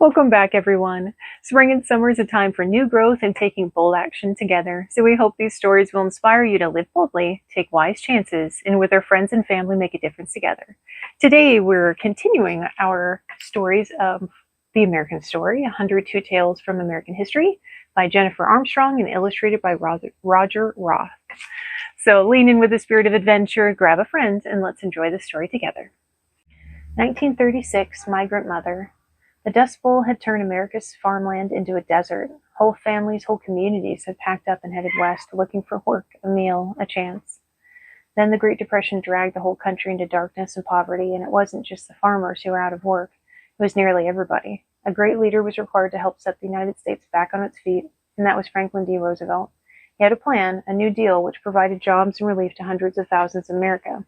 Welcome back, everyone. Spring and summer is a time for new growth and taking bold action together. So we hope these stories will inspire you to live boldly, take wise chances, and with our friends and family make a difference together. Today, we're continuing our stories of The American Story, 102 Tales from American History by Jennifer Armstrong and illustrated by Roger Roth. So lean in with the spirit of adventure, grab a friend, and let's enjoy the story together. 1936, Migrant Mother. The Dust Bowl had turned America's farmland into a desert. Whole families, whole communities had packed up and headed west, looking for work, a meal, a chance. Then the Great Depression dragged the whole country into darkness and poverty, and it wasn't just the farmers who were out of work. It was nearly everybody. A great leader was required to help set the United States back on its feet, and that was Franklin D. Roosevelt. He had a plan, a New Deal, which provided jobs and relief to hundreds of thousands in America.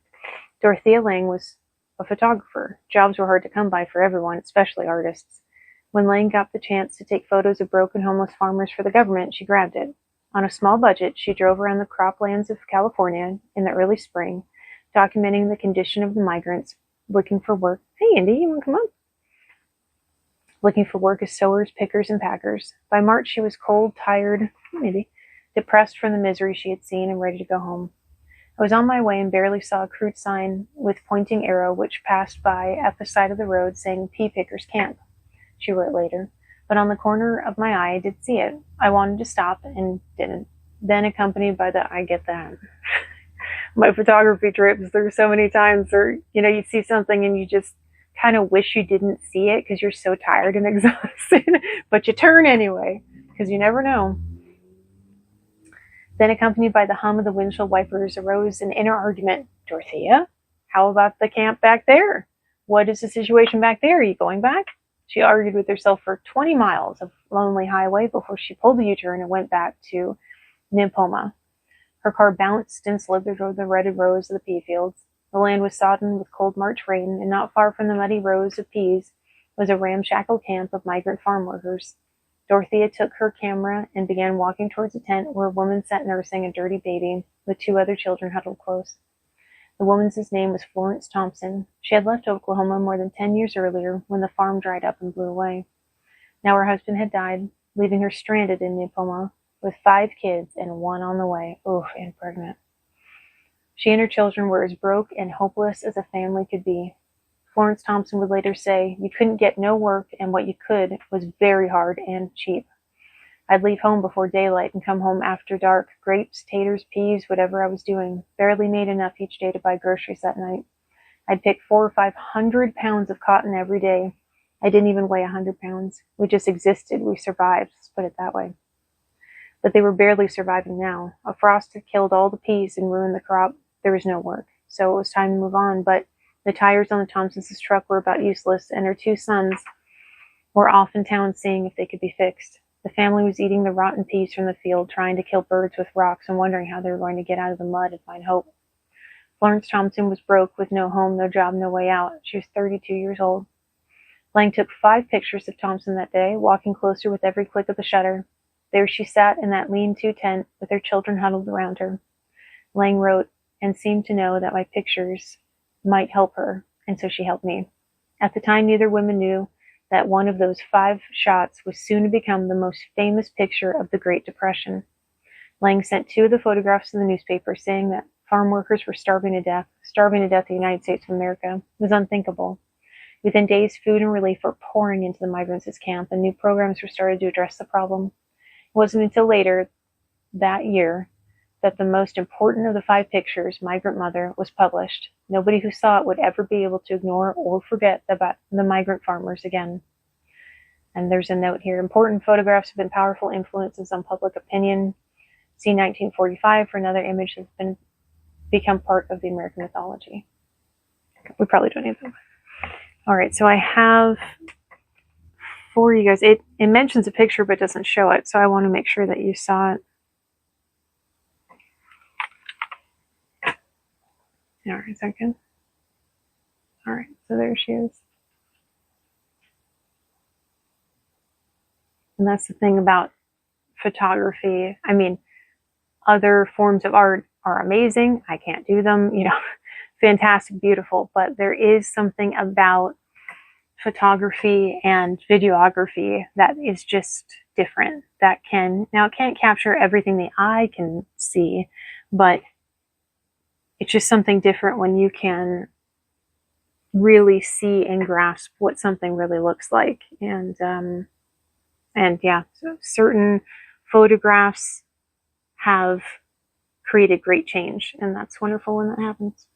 Dorothea Lange was a photographer. Jobs were hard to come by for everyone, especially artists. When Lange got the chance to take photos of broken homeless farmers for the government, she grabbed it. On a small budget, she drove around the croplands of California in the early spring, documenting the condition of the migrants looking for work. Hey, Andy, you want to come up? Looking for work as sewers, pickers, and packers. By March, she was cold, tired, maybe, depressed from the misery she had seen and ready to go home. I was on my way and barely saw a crude sign with pointing arrow which passed by at the side of the road saying Pea Pickers Camp, she wrote later. But on the corner of my eye I did see it. I wanted to stop and didn't. Then accompanied by the I get that. My photography trips, there were so many times where, you'd see something and you just kind of wish you didn't see it because you're so tired and exhausted. But you turn anyway, because you never know. Then, accompanied by the hum of the windshield wipers, arose an inner argument. Dorothea, how about the camp back there? What is the situation back there? Are you going back? She argued with herself for 20 miles of lonely highway before she pulled the U-turn and went back to Nimpoma. Her car bounced and slithered over the rutted rows of the pea fields. The land was sodden with cold March rain, and not far from the muddy rows of peas was a ramshackle camp of migrant farm workers. Dorothea took her camera and began walking towards a tent where a woman sat nursing a dirty baby with two other children huddled close. The woman's name was Florence Thompson. She had left Oklahoma more than 10 years earlier when the farm dried up and blew away. Now her husband had died, leaving her stranded in Nimpoma with 5 kids and 1 on the way. Oof, and pregnant. She and her children were as broke and hopeless as a family could be. Florence Thompson would later say, you couldn't get no work, and what you could was very hard and cheap. I'd leave home before daylight and come home after dark, grapes, taters, peas, whatever I was doing. Barely made enough each day to buy groceries that night. I'd pick 400 or 500 pounds of cotton every day. I didn't even weigh 100 pounds. We just existed. We survived. Let's put it that way. But they were barely surviving now. A frost had killed all the peas and ruined the crop. There was no work. So it was time to move on, but the tires on the Thompsons' truck were about useless, and her 2 sons were off in town seeing if they could be fixed. The family was eating the rotten peas from the field, trying to kill birds with rocks and wondering how they were going to get out of the mud and find hope. Florence Thompson was broke with no home, no job, no way out. She was 32 years old. Lange took 5 pictures of Thompson that day, walking closer with every click of the shutter. There she sat in that lean-to tent with her children huddled around her. Lange wrote, and seemed to know that my pictures might help her, and so she helped me. At the time, neither woman knew that one of those 5 shots was soon to become the most famous picture of the Great Depression. Lange sent 2 of the photographs to the newspaper, saying that farm workers were starving to death in the United States of America. It was unthinkable. Within days, food and relief were pouring into the migrants' camp, and new programs were started to address the problem. It wasn't until later that year that the most important of the 5 pictures, Migrant Mother, was published. Nobody who saw it would ever be able to ignore or forget about the migrant farmers again. And there's a note here. Important photographs have been powerful influences on public opinion. See 1945 for another image that's become part of the American mythology. We probably don't need them. All right, so I have for you guys, it mentions a picture but doesn't show it, so I want to make sure that you saw it. All right, is that good? All right, so there she is. And that's the thing about photography. I mean, other forms of art are amazing. I can't do them, fantastic, beautiful. But there is something about photography and videography that is just different. That can, now it can't capture everything the eye can see, but it's just something different when you can really see and grasp what something really looks like. And yeah, so certain photographs have created great change, and that's wonderful when that happens.